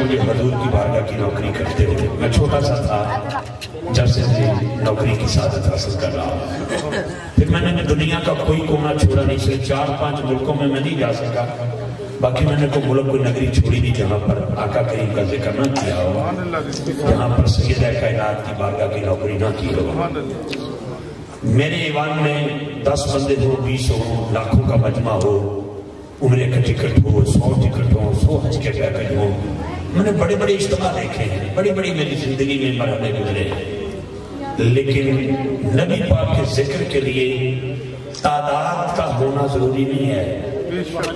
مجھے حضور کی بارگاہ کی نوکری کرتے ہوئے، میں چھوٹا سا تھا جب سے نوکری کی سعادت حاصل کر رہا ہوں۔ پھر میں نے دنیا کا کوئی کونا چھوڑا نہیں، صرف 4-5 ملکوں میں نہیں جا سکا، باقی میں نے کوئی ملک کوئی نگری چھوڑی نہیں جہاں پر آقا کریم کا ذکر نہ کیا ہو، جہاں پر سیدہ کائنات کی بارگاہ کی نوکری نہ کی ہو۔ میرے ایوان میں 10 بندے ہو، 20 ہو، لاکھوں کا مجمع ہو، عمرے کا ٹکٹ ہو، 100 ٹکٹ ہو، 100 حج کے پیکج ہو، میں نے بڑے بڑے اجتماع دیکھے ہیں، بڑی بڑی میری زندگی میں مرحلے گزرے، لیکن نبی پاک کے ذکر کے لیے تعداد کا ہونا ضروری نہیں ہے،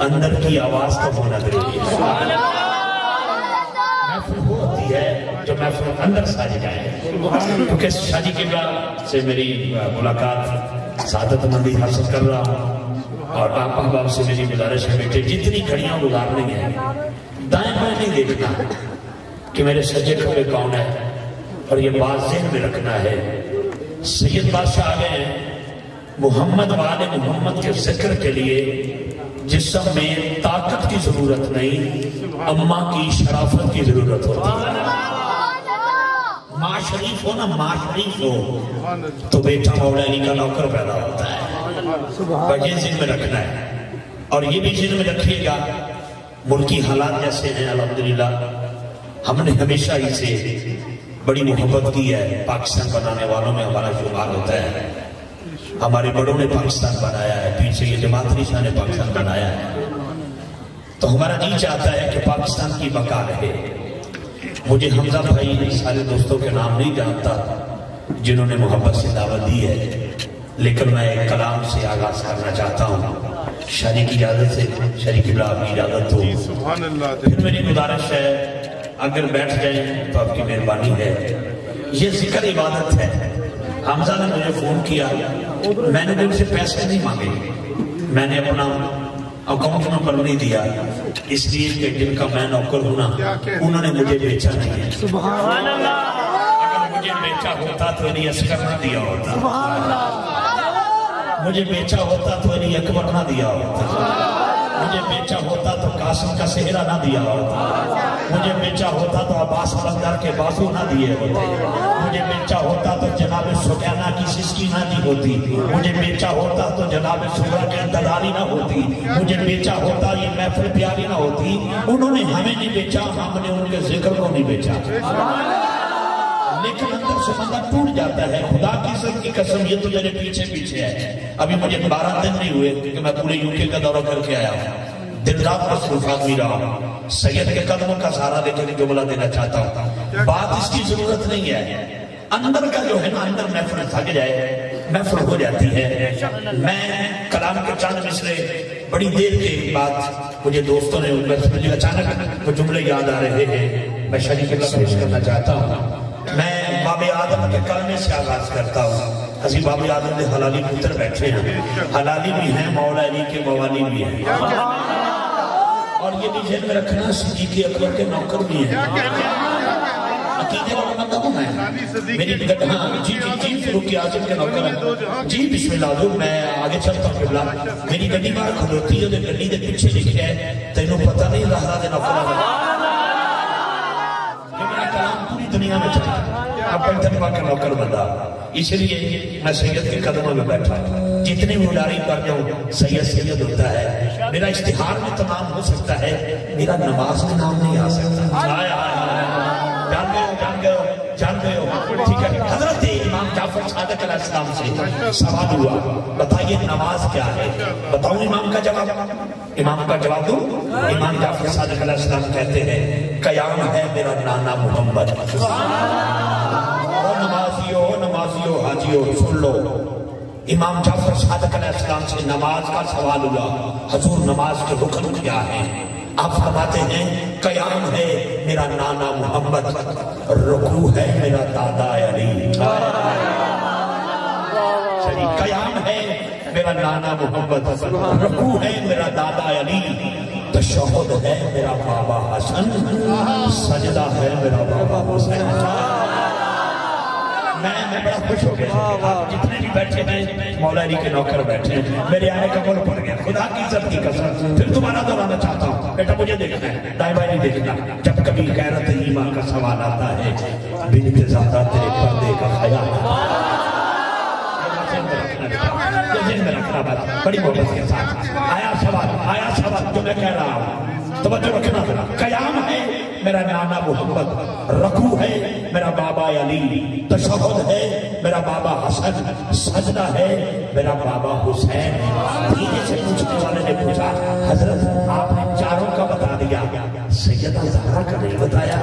اندر کی آواز کا ہونا ضروری ہے۔ محفل وہ ہوتی ہے جو محفل اندر ساج جائے، کیونکہ شاجی قبلہ سے میری ملاقات سعادت مندی حاصل کر رہا ہوں، اور آپ احباب سے میری گزارش ہے بیٹے جتنی گھڑیاں گزارنی ہیں دائیں بائیں نہیں دیکھنا کہ میرے سجے کھبے کون ہے، اور یہ بات ذہن میں رکھنا ہے سید بادشاہ آ گئے ہیں محمد والے محمد کے ذکر کے لیے جسم میں طاقت کی ضرورت نہیں، اماں کی شرافت کی ضرورت ہوتی ہے۔ ماں شریف ہو نا، ماں شریف ہو تو بیٹا مولا علی کا نوکر پیدا ہوتا ہے، بجے ذہن میں رکھنا ہے۔ اور یہ بھی ذہن میں رکھیے گا ملکی حالات جیسے ہیں الحمدللہ ہم نے ہمیشہ ہی سے بڑی محبت کی ہے، پاکستان بنانے والوں میں ہمارا شمار ہوتا ہے، ہمارے بڑوں نے پاکستان بنایا ہے، پیچھے یہ جماعت نشاں نے پاکستان بنایا ہے، تو ہمارا جی چاہتا ہے کہ پاکستان کی بقا رہے۔ مجھے حمزہ بھائی سارے دوستوں کے نام نہیں جانتا جنہوں نے محبت سے دعوت دی ہے، لیکن میں ایک کلام سے آغاز کرنا چاہتا ہوں، شریک کی اجازت سے، شریک قبلہ آپ کی اجازت ہو، پھر میری گزارش ہے اگر بیٹھ جائیں تو آپ کی مہربانی ہے۔ یہ ذکر عبادت ہے۔ حمزہ نے مجھے فون کیا، میں نے ان سے پیسے نہیں مانگے، میں نے اپنا اکاؤنٹ نمبر نہیں دیا، اس لیے کہ جن کا میں نوکر ہوں نا انہوں نے مجھے بیچا نہیں ہے۔ سبحان اللہ! اگر مجھے بیچا ہوتا تو انہیں اسکر نہ دیا ہوتا، مجھے بیچا ہوتا تو انہیں اکبر نہ دیا ہوتا، مجھے بیچا ہوتا تو قاسم کا صحرا نہ دیا ہوتا، مجھے بیچا ہوتا تو عباس بندر کے بازو نہ دیے ہوتے، مجھے بیچا ہوتا تو جناب سفیانہ کی سسکی نہ دی ہوتی، مجھے بیچا ہوتا تو جناب سورہ کی انتظاری نہ ہوتی، مجھے بیچا ہوتا یہ محفل پیاری نہ ہوتی۔ انہوں نے ہمیں نہیں بیچا، ہم نے ان کے ذکر کو نہیں بیچا، لیکن اندر سے بندہ ٹوٹ جاتا ہے۔ خدا کی عزت کی قسم یہ تو میرے پیچھے پیچھے ہے، ابھی مجھے 12 دن نہیں ہوئے کہ میں پورے یوکے کا دورہ کر کے آیا ہوں، دن رات مصروفات بھی رہا ہوں، سید کے قدموں کا سہارا لے کے جملہ دینا چاہتا ہوں۔ بات اس کی ضرورت نہیں ہے، اندر کا جو ہے نا، اندر محفل تھک جائے محفل ہو جاتی ہے۔ میں کلام کے چند مصرے بڑی دیر کے بعد مجھے دوستوں نے مجھے اچانک وہ جملے یاد آ رہے ہیں، میں شریک قبلہ پیش کرنا چاہتا ہوں۔ میں باب آدم کے کلمے سے آغاز کرتا ہوں۔ حضی باب آدم نے حلالی پتر بیٹھے ہیں، حلالی بھی ہیں، مولا علی کے موالی بھی ہیں، اور یہ بھی ذہن میں رکھنا صدیق اکبر کے نوکر بھی ہیں، عقیدے کا بندہ ہوں میں، میری گڈھا جی فاروق اعظم کے نوکر ہیں جی۔ بسم اللہ حضور میں آگے چلتا ہوں قبلہ، میری گڈی باہر کھلوتی ہے، گڈی دے پیچھے لکھے ہے تینوں پتہ نہیں رہا دے نوکر کلام پوری دنیا میں چلا اپنے تنبا کا نوکر بندہ، اس لیے میں سید کے قدموں میں بیٹھا، جتنے مداری پر جاؤں سید سید ہوتا ہے، میرا اشتہار میں تمام ہو سکتا ہے، میرا نماز میں نام نہیں آ سکتا۔ جان گئے ہو ٹھیک ہے۔ حضرت امام جعفر صادق علیہ السلام سے سوال ہوا، بتائیے نماز کیا ہے؟ بتاؤں امام کا جواب؟ امام کا جواب دوں؟ امام جعفر صادق علیہ السلام کہتے ہیں قیام ہے میرا نانا محمد۔ نمازیو حاجیو سن لو، امام جعفر صادق علیہ السلام سے نماز کا سوال ہوا، حضور نماز کے حکم کیا ہے؟ آپ فرماتے ہیں قیام ہے میرا نانا محمد، رکوع ہے میرا دادا علی۔ قیام ہے میرا نانا محمد، رکوع ہے میرا دادا علی، تشہد ہے میرا بابا حسن، سجدہ ہے میرا بابا حسین۔ میں بڑا خوش ہو گیا. آپ جتنے بھی بیٹھے ہیں مولا علی کے نوکر بیٹھے ہیں. میرے آنے کا مول پڑ گیا. خدا کی عزت کی قسم پھر دوبارہ دہرانا چاہتا ہوں. بیٹا مجھے دیکھنا ہے, دائیں بائیں نہیں دیکھنا. جب کبھی غیرت ایمان کا سوال آتا ہے, بنت زہرا تیرے پردے کا خیال ذہن میں رکھنا بات بڑی محبت کے ساتھ. آیا سوال جو میں کہہ رہا ہوں, توجہ رکھنا. قیام ہے میرا نانا محمد, رکوع ہے میرا بابا علی, تشہد ہے میرا بابا حسن, سجدہ ہے میرا بابا حسین. دھیرے سے پوچھنے والے نے پوچھا حضرت آپ نے چاروں کا بتا دیا, سیدہ زہرا کا نہیں بتایا.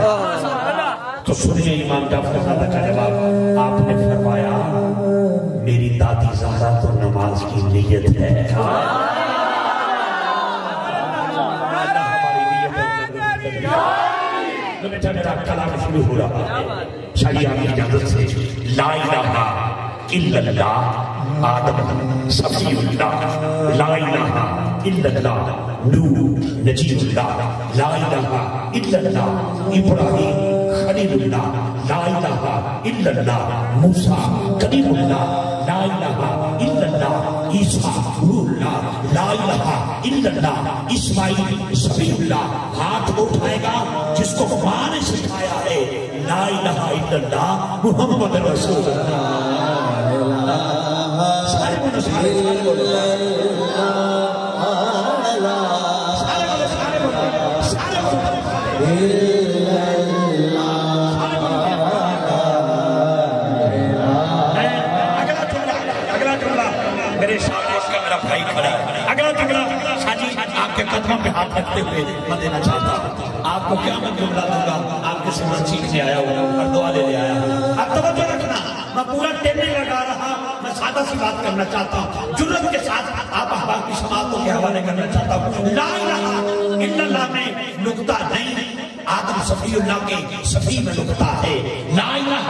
تو سنیے امام جعفر زادہ کا جواب. آپ نے فرمایا میری دادی زہرا تو نماز کی نیت ہے. تو بیٹا میرا کلام شروع ہو رہا ہے شاہی آپ کی اجازت سے. لا الہ الا اللہ آدم صفی اللہ, لا الہ الا اللہ نوح نجی اللہ, لا الہ الا اللہ ابراہیم خلیل اللہ, لا الہ الا اللہ موسیٰ کلیم اللہ, لا الہ الا اللہ عیسیٰ روح اللہ, لا الہ الا اللہ اسماعیل صفی اللہ. ہاتھ اٹھائے گا جس کو ماں نے سکھایا ہے لا الہ الا اللہ محمد رسول اللہ. سارے بولو سارے بولو سارے بولو. اگلا جملہ شاجی آپ کے قدموں پہ ہاتھ رکھتے ہوئے میں دینا چاہتا ہوں. آپ کو کیا میں جملہ دوں گا, آپ کے سمجھ سیکھنے آیا ہوں اور دعا لے آیا ہوں. آپ توجہ رکھنا, میں پورا ٹیم نہیں لگا رہا, میں سادہ سی بات کرنا چاہتا ہوں. جرت کے ساتھ آپ احباب کی سماعتوں کے حوالے کرنا چاہتا ہوں. لا الہ الا اللہ میں نقطہ نہیں, آدم صفی اللہ کے صفی میں نقطہ ہے. لا الہ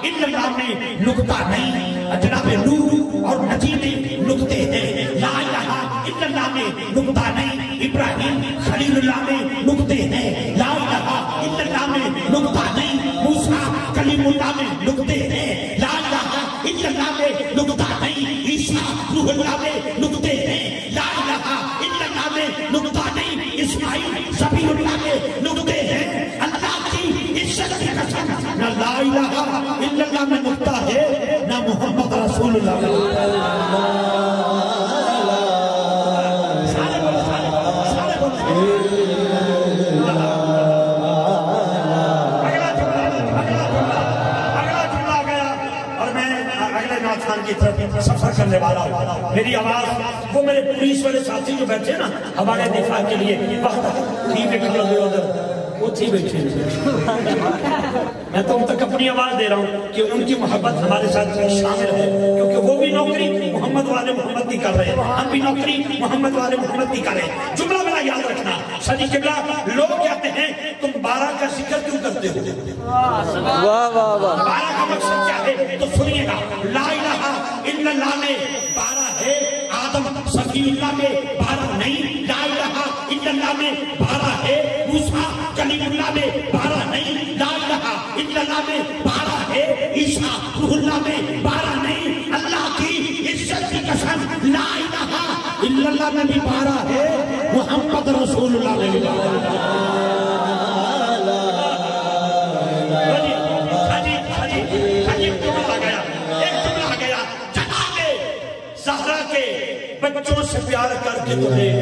الا اللہ میں نقطہ نہیں, جناب نوح اور نجی میں نقطے ہیں. لا الہ الا اللہ میں نقطہ نہیں, ابراہیم خلیل اللہ میں نقطے ہیں. لا الہ الا اللہ میں نقطہ نہیں, موسیٰ کلیم اللہ میں نقطے ہیں. لا الہ الا اللہ میں نقطہ نہیں, عیسیٰ روح اللہ میں نقطے ہیں. لا الہ الا اللہ میں نقطہ نہیں, اسماعیل صفی اللہ میں نقطے ہیں. اللہ کی عزت کی قسم نہ لا الہ الا اللہ میں نقطہ ہے نہ محمد رسول اللہ میں. سفر کرنے والا ہوں. میری آواز وہ میرے پولیس والے ساتھی جو بیٹھے نا ہمارے دفاع کے لیے وقت تھی پہ کر لگے ادھر وہ تھی بیٹھے. میں تو ان تک اپنی آواز دے رہا ہوں کہ ان کی محبت ہمارے ساتھ شامل ہے, کیونکہ وہ بھی نوکری محمد والے محمد کی کر رہے ہیں, ہم بھی نوکری محمد والے محمد کی کر رہے ہیں. جملہ میرا یاد رکھنا. شادی قبلہ لوگ کہتے ہیں تم 12 کا ذکر کیوں کرتے ہو؟ 12 کا مقصد کیا ہے تو سنیے گا. لا الہ الا اللہ میں 12 ہے, آدم صفی اللہ میں 12 نہیں. لا الہ الا اللہ میں 12 ہے, موسیٰ کلیم اللہ میں 12 نہیں. لا الہ الا اللہ میں 12 ہے, عیسیٰ روح اللہ میں 12 نہیں. اللہ کی عزت کی قسم لا الہ الا اللہ میں بھی 12 ہے, محمد رسول اللہ میں بھی 12 ہے. زہرا کے بچوں سے پیار کر کے تمہیں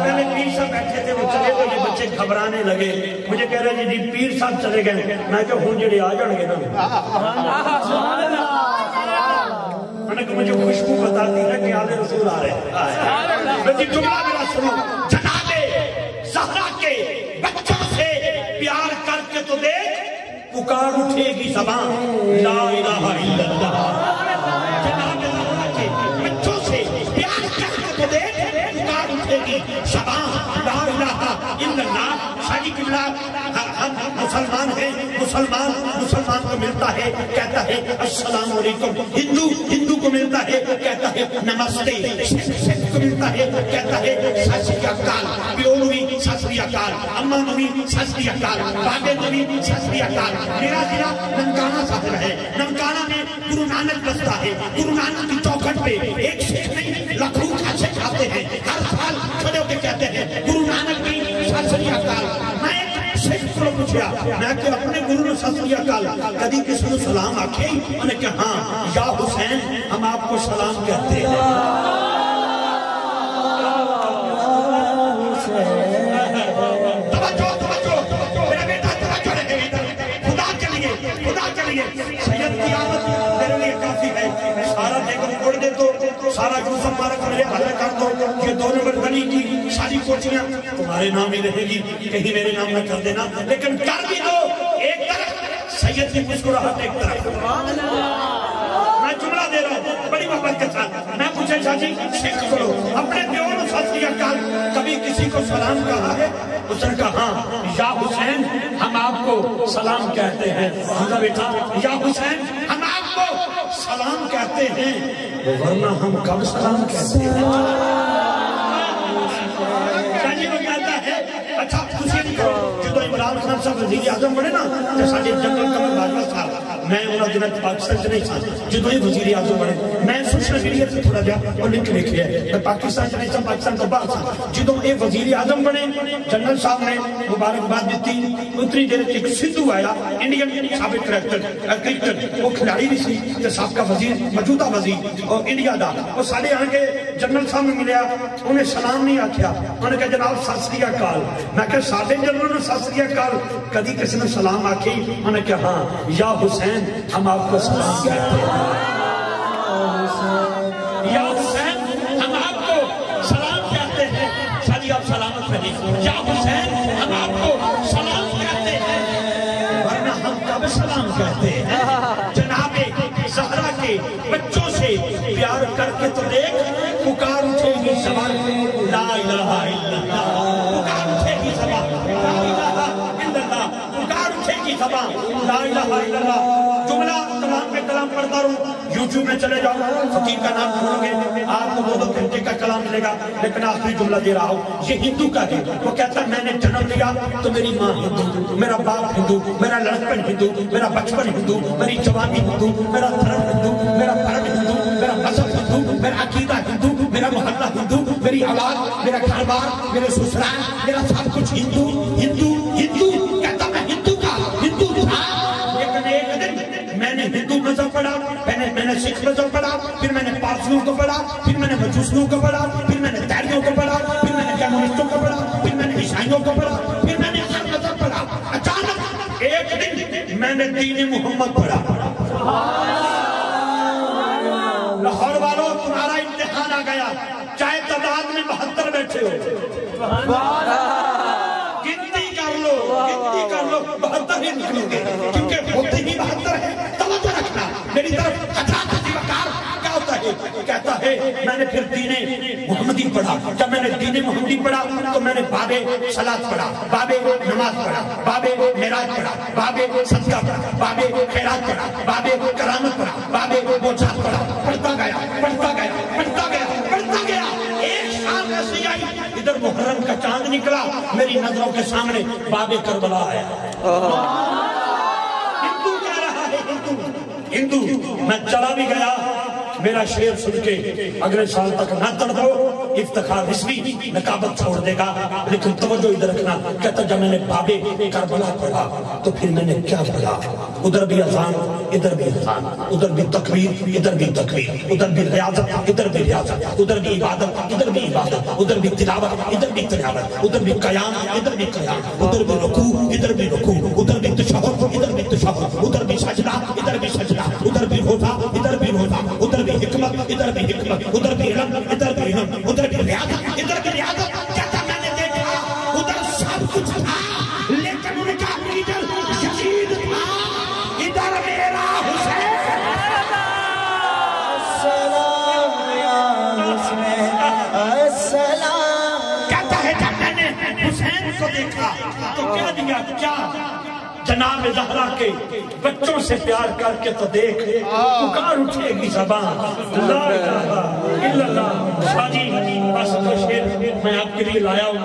پہلے پیر صاحب بیٹھے تھے, وہ چلے تو یہ بچے گھبرانے لگے. مجھے کہہ رہے جی پیر صاحب چلے گئے. میں کہ ہوں جڑے آ جان گے نا, میں نے کہا مجھے خوشبو بتاتی ہے کہ آل رسول آ رہے ہیں. جی جملہ میرا سنو. جناب زہرا کے بچوں سے پیار کر کے تو دیکھ پکار اٹھے گی زبان لا الہ الا اللہ. جناب زہرا کے بچوں سے پیار کر کے تو دیکھ پکار اٹھے گی زبان لا الہ الا اللہ. شاہی قبلہ ہم مسلمان ہیں, مسلمان کو ملتا ہے کہتا ہے السلام علیکم. ہندو کو ملتا ہے کہتا ہے نمستے. سکھ کو ملتا ہے کہتا ہے سچ کا کال. بیولوی ست سری اکال، اماں نو بھی ست سری اکال، بابے نو بھی ست سری اکال۔ میرا ضلع ننکانہ صاحب ہے، ننکانہ میں گرو نانک بستا ہے، گرو نانک کی چوکھٹ پہ ایک سکھ نہیں لاکھوں کھانچے کھاتے ہیں، ہر سال کھڑے ہو کے کہتے ہیں گرو نانک کی ست سری اکال۔ میں ایک سکھ کو پوچھیا، میں کہ اپنے گرو نے ست سری اکال کدی کسی کو سلام آکھے؟ انہوں نے کہا ہاں، یا حسین ہم آپ کو سلام کہتے ہیں۔ سید کی آمد میرے لیے کافی ہے، سارا دیگر کوڑ دے دو، سارا جوسم مارک میرے حلے کر دو، یہ 2 نمبر گلی کی ساری کوچیاں تمہارے نام ہی رہے گی، کہیں میرے نام نہ کر دینا، لیکن کر بھی دو ایک طرف سید کی مسکراہٹ ایک طرف۔ میں جملہ دے رہا ہوں بڑی محبت کے ساتھ، میں پوچھے شاہ جی سکھ کرو اپنے پیور و ست سری اکال کبھی کسی کو سلام کہا ہے؟ اس نے کہا ہاں، یا حسین ہم آپ کو سلام کہتے ہیں۔ حمزہ بیٹا یا حسین ہم آپ کو سلام کہتے ہیں، ورنہ ہم کب سلام کہتے ہیں؟ شاہ جی وہ کہتا ہے اچھا خوشی نہیں جدو عمران خان صاحب وزیر اعظم بنے نا، جیسا جی جنرل قمر باجوہ صاحب، میں انہوں نے جنت پاکستان سے نہیں ساتھ جدو ہی وزیر اعظم بنے، میں سوشل میڈیا سے تھوڑا جا اور لنک لکھے ہے، میں پاکستان سے نہیں ساتھ پاکستان تو باہر ساتھ جدو یہ وزیر اعظم بنے، جنرل صاحب نے مبارکباد دیتی، اتنی دیر ایک سدھو آیا انڈین سابق کرکٹر، وہ کھلاڑی بھی سی کہ صاحب کا وزیر موجودہ وزیر اور انڈیا دا، وہ سارے آنگے جنرل صاحب میں ملیا، انہیں سلام نہیں آکھیا، انہوں نے کہا جناب ست سری اکال۔ میں کہا ساڑھے جنرل نے ست سری اکال کدی کسی نے سلام آکھی؟ انہوں نے کہا ہاں، یا حسین ہم آپ کو سلام کہتے ہیں، یا حسین ہم آپ کو سلام کہتے ہیں۔ شاید آپ سلامت رہی، یا حسین ہم آپ کو سلام کہتے ہیں، ورنہ ہم کب سلام کہتے ہیں؟ جناب زہرا کے بچوں سے پیار کر کے تو دیکھ، پکار اٹھے گی زبان لا الہ الا اللہ، پکار اٹھے گی زبان لا الہ الا اللہ، پکار اٹھے گی زبان لا الہ الا اللہ۔ جملہ کلام پہ کلام پڑھتا رہوں، یوٹیوب میں چلے جاؤ، فقیر کا نام ڈھونڈو گے آپ کو 2 گھنٹے کا کلام ملے گا، لیکن آخری جملہ دے رہا ہوں، یہ ہندو کا ہے۔ وہ کہتا ہے میں نے جنم لیا تو میری ماں ہندو، میرا باپ ہندو، میرا لڑکپن ہندو، میرا بچپن ہندو، میری جوانی ہندو، میرا دھرم ہندو، میرا پرم ہندو، میرا مذہب ہندو، میرا عقیدہ ہندو، میرا محلہ ہندو، میری اولاد، میرا گھر بار، میرے سسرال، میرا سب کچھ ہندو ہندو ہندو۔ کہتا میں ہندو کا ہندو تھا، لیکن ایک دن میں نے ہندو مذہب پڑھا، میں نے سکھ مذہب پڑھا، پھر میں نے پارسیوں کو پڑھا، پھر میں نے مجوسیوں کو پڑھا، پھر میں نے تیریوں کو پڑھا، پھر میں نے کمیونسٹوں کو پڑھا، پھر میں نے عیسائیوں کو پڑھا، پھر میں نے ہر مذہب پڑھا۔ اچانک ایک دن میں نے دین محمد پڑھا۔ لاہور والوں تمہارا امتحان آ گیا، چاہے تعداد میں 72 بیٹھے ہو، گنتی کر لو 72 ہی نکلو گے، کیونکہ ہوتے ہی 72 ہے۔ توجہ رکھنا میری طرف حضرات عزیز وقار کیا ہوتا ہے؟ کہتا ہے میں نے پھر دین محمدی پڑھا، جب میں نے دین محمدی پڑھا تو میں نے باب صلاۃ پڑھا، باب نماز پڑھا، باب معراج پڑھا، باب صدقہ پڑھا، باب خیرات پڑھا، باب کرامت پڑھا، باب معجزات پڑھا، پڑھتا گیا پڑھتا گیا پڑھتا گیا پڑھتا گیا۔ ایک شام ایسی آئی ادھر محرم کا چاند نکلا، میری نظروں کے سامنے باب کربلا آیا۔ ہندو کہہ رہا ہے ہندو، میں چلا بھی گیا، میرا شعر سن کے اگلے سال تک نہ تڑ دو، افتخار رسمی نقابت چھوڑ دے گا، لیکن توجہ ادھر رکھنا۔ کہتا جب میں نے باب کربلا پڑھا تو پھر میں نے کیا پڑھا؟ ادھر بھی اذان، ادھر بھی اذان، ادھر بھی تکبیر، ادھر بھی تکبیر، ادھر بھی ریاضت، ادھر بھی ریاضت، ادھر بھی عبادت، ادھر بھی عبادت، ادھر بھی تلاوت، ادھر بھی تلاوت، ادھر بھی قیام، ادھر بھی قیام، ادھر بھی رکوع، ادھر بھی رکوع، ادھر بھی تشہد، ادھر بھی تشہد، ادھر بھی سجدہ، ادھر بھی سجدہ، ادھر بھی روزہ، ادھر بھی روزہ، ادھر بھی حکمت، ادھر بھی حکمت، ادھر بھی علم، ادھر بھی علم، ادھر بھی ریاضت، ادھر بھی ریاضت۔ کہتا میں نے دیکھا ادھر سب کچھ تھا، لیکن ان کا لیڈر یزید تھا، ادھر میرا حسین۔ السلام یا حسین السلام۔ کہتا ہے جب میں نے حسین کو دیکھا تو کیا دیا؟ کیا جناب زہرا کے بچوں سے پیار کر کے تو دیکھ، پکار اٹھے گی زبان لا الہ الا اللہ۔ شاہ جی بس تو شعر میں آپ کے لیے لایا ہوں۔